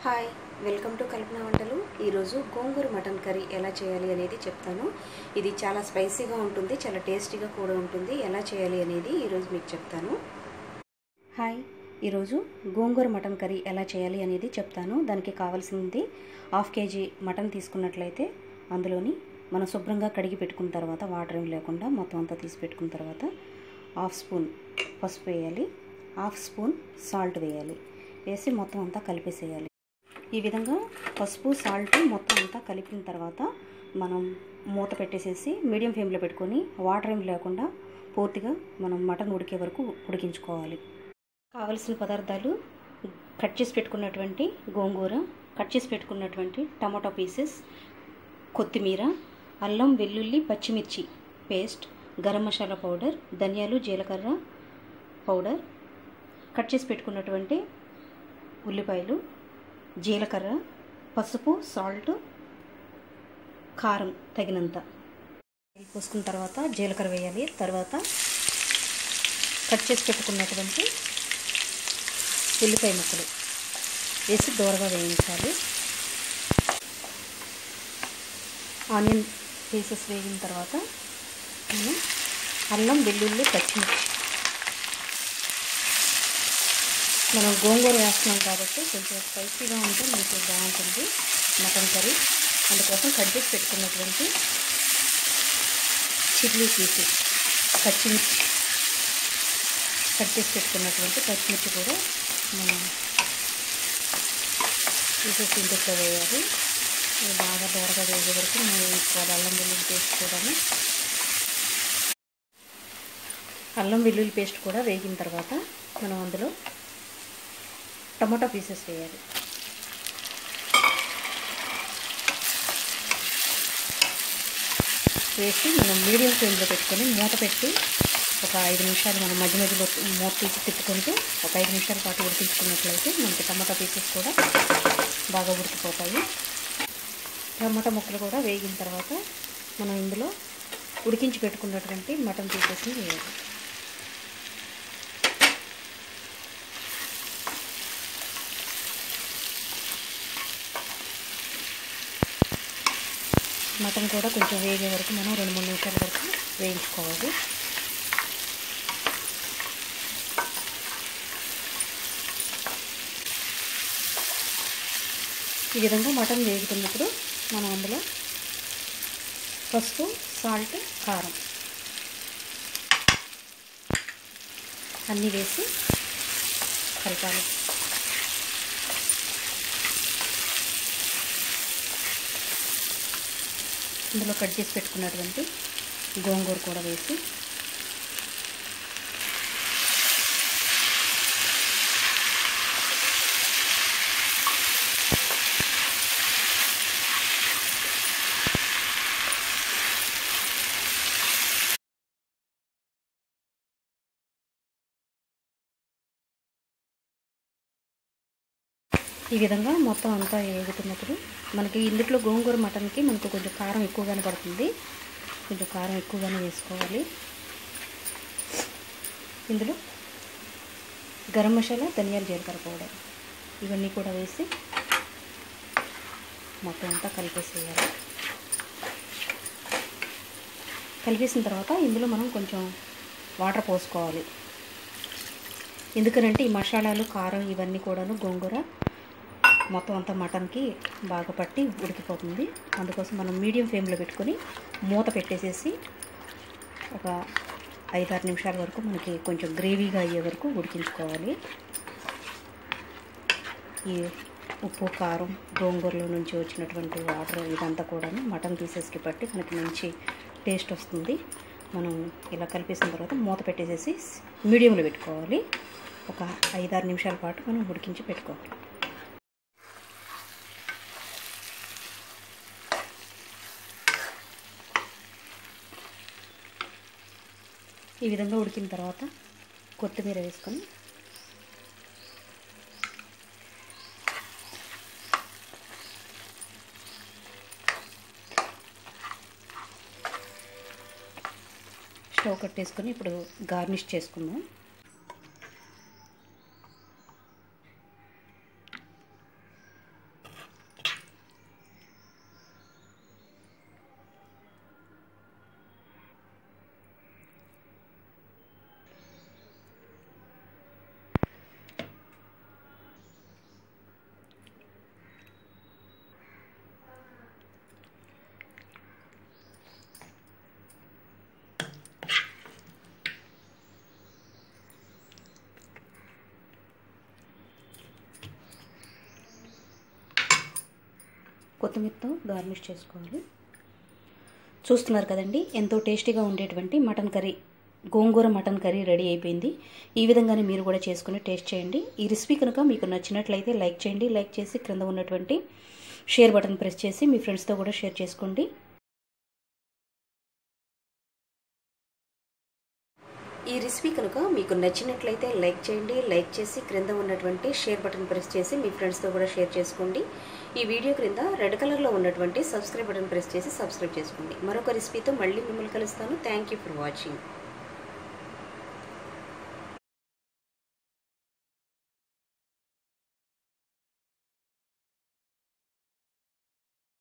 Hi, welcome to కల్పన వంటలు. ఈరోజు గోంగూర mutton curry ఎలా చేయాలి అనేది చెప్తాను. ఇది చాలా స్పైసీగా ఉంటుంది, చాలా టేస్టీగా కూడా ఉంటుంది. ఎలా చేయాలి అనేది ఈరోజు మీకు చెప్తాను. హాయ్, ఈరోజు గోంగూర మటన్ కర్రీ ఎలా చేయాలి అనేది చెప్తాను. దానికి కావాల్సింది 1/2 kg మటన్ తీసుకున్నట్లయితే అందులోని మనం శుభ్రంగా కడిగి పెట్టుకున్న తర్వాత వాటర్ ఏం లేకుండా మొత్తం అంతా తీసి పెట్టుకున్న తర్వాత 1/2 స్పూన్ పసుపు వేయాలి, 1/2 స్పూన్ సాల్ట్ వేయాలి. వేసి మొత్తం అంతా కలిపేసేయాలి. ఈ విధంగా పసుపు సాల్ట్ మొత్తం అంతా కలిపిన తర్వాత మనం మూత పెట్టేసేసి మీడియం ఫ్లేమ్లో పెట్టుకొని వాటర్ ఏం లేకుండా పూర్తిగా మనం మటన్ ఉడికే వరకు ఉడికించుకోవాలి. కావలసిన పదార్థాలు: కట్ చేసి పెట్టుకున్నటువంటి గోంగూర, కట్ చేసి పెట్టుకున్నటువంటి టమాటో పీసెస్, కొత్తిమీర, అల్లం వెల్లుల్లి పచ్చిమిర్చి పేస్ట్, గరం మసాలా పౌడర్, ధనియాలు జీలకర్ర పౌడర్, కట్ చేసి పెట్టుకున్నటువంటి ఉల్లిపాయలు, జీలకర్ర, పసుపు, సాల్ట్, కారం తగినంత పోసుకున్న తర్వాత జీలకర్ర వేయాలి. తర్వాత కట్ చేసి పెట్టుకున్నటువంటి ఉల్లిపాయ ముక్కలు వేసి దోరగా వేయించాలి. ఆనియన్ పీసెస్ వేగిన తర్వాత అల్లం వెల్లుల్లి పచ్చిమిర్చి, మనం గోంగూర వేస్తున్నాం కాబట్టి కొంచెం స్పైసీగా ఉంటే మీకు బాగుంటుంది మటన్ కర్రీ. అందుకోసం కట్ చేసి పెట్టుకున్నటువంటి చిల్లీ పీసెస్, పచ్చిమిర్చి, కట్ చేసి పెట్టుకున్నటువంటి పచ్చిమిర్చి కూడా మనం పీసెస్ ఇంట్లో వేయాలి. బాగా దోరగా వేసే వరకు మనం వేసుకోవాలి. అల్లం వెల్లుల్లి పేస్ట్ కూడా వేగిన తర్వాత మనం అందులో టమాటో పీసెస్ వేయాలి. వేసి మనం మీడియం ఫ్లేమ్లో పెట్టుకొని మూత పెట్టి ఒక 5 నిమిషాలు మనం మధ్య మధ్యలో మూత తీసి తిప్పుకుంటూ ఒక 5 నిమిషాల పాటు ఉడికించుకున్నట్లయితే మనకి టమాటా పీసెస్ కూడా బాగా ఉడికిపోతాయి. టమాటా ముక్కలు కూడా వేగిన తర్వాత మనం ఇందులో ఉడికించి పెట్టుకున్నటువంటి మటన్ పీసెస్ని వేయాలి. మటన్ కూడా కొంచెం వేగే వరకు మనం 2-3 నిమిషాల వరకు వేయించుకోవాలి. ఈ విధంగా మటన్ వేగుతున్నప్పుడు మనం అందులో పసుపు, సాల్ట్, కారం అన్నీ వేసి కలపాలి. ఇందులో కట్ చేసి పెట్టుకున్నటువంటి గోంగూర కూడా వేసి ఈ విధంగా మొత్తం అంతా వేగుతున్నప్పుడు మనకి ఇందులో గోంగూర మటన్కి మనకు కొంచెం కారం ఎక్కువగానే పడుతుంది. కొంచెం కారం ఎక్కువగానే వేసుకోవాలి. ఇందులో గరం మసాలా, ధనియాల జీలకర్ర పౌడర్ ఇవన్నీ కూడా వేసి మొత్తం అంతా కలిపేసేయాలి. కలిపేసిన తర్వాత ఇందులో మనం కొంచెం వాటర్ పోసుకోవాలి. ఎందుకనంటే ఈ మసాలాలు, కారం ఇవన్నీ కూడాను గోంగూర మొత్తం అంతా మటన్కి బాగా పట్టి ఉడికిపోతుంది. అందుకోసం మనం మీడియం ఫ్లేమ్లో పెట్టుకొని మూత పెట్టేసేసి ఒక 5-6 నిమిషాల వరకు మనకి కొంచెం గ్రేవీగా అయ్యే వరకు ఉడికించుకోవాలి. ఈ ఉప్పు, కారం, గోంగూరలో నుంచి వచ్చినటువంటి వాటర్ ఇదంతా కూడా మటన్ పీసెస్కి పట్టి మనకి మంచి టేస్ట్ వస్తుంది. మనం ఇలా కలిపేసిన తర్వాత మూత పెట్టేసేసి మీడియంలో పెట్టుకోవాలి. ఒక 5-6 నిమిషాల పాటు మనం ఉడికించి పెట్టుకోవాలి. ఈ విధంగా ఉడికిన తర్వాత కొత్తిమీర వేసుకొని స్టవ్ కట్టేసుకొని ఇప్పుడు గార్నిష్ చేసుకుందాం. కొత్తిమీరతో గార్నిష్ చేసుకోవాలి. చూస్తున్నారు కదండి, ఎంతో టేస్టీగా ఉండేటువంటి మటన్ కర్రీ, గోంగూర మటన్ కర్రీ రెడీ అయిపోయింది. ఈ విధంగానే మీరు కూడా చేసుకుని టేస్ట్ చేయండి. ఈ రెసిపీ కనుక మీకు నచ్చినట్లయితే లైక్ చేయండి. లైక్ చేసి క్రింద ఉన్నటువంటి షేర్ బటన్ ప్రెస్ చేసి మీ ఫ్రెండ్స్తో కూడా షేర్ చేసుకోండి. ఈ రెసిపీ కనుక మీకు నచ్చినట్లయితే లైక్ చేయండి. లైక్ చేసి క్రింద ఉన్నటువంటి షేర్ బటన్ ప్రెస్ చేసి మీ ఫ్రెండ్స్తో కూడా షేర్ చేసుకోండి. ఈ వీడియో క్రింద రెడ్ కలర్లో ఉన్నటువంటి సబ్స్క్రైబ్ బటన్ ప్రెస్ చేసి సబ్స్క్రైబ్ చేసుకోండి. మరొక రెసిపీతో మళ్ళీ మిమ్మల్ని కలుస్తాను. Thank you for watching.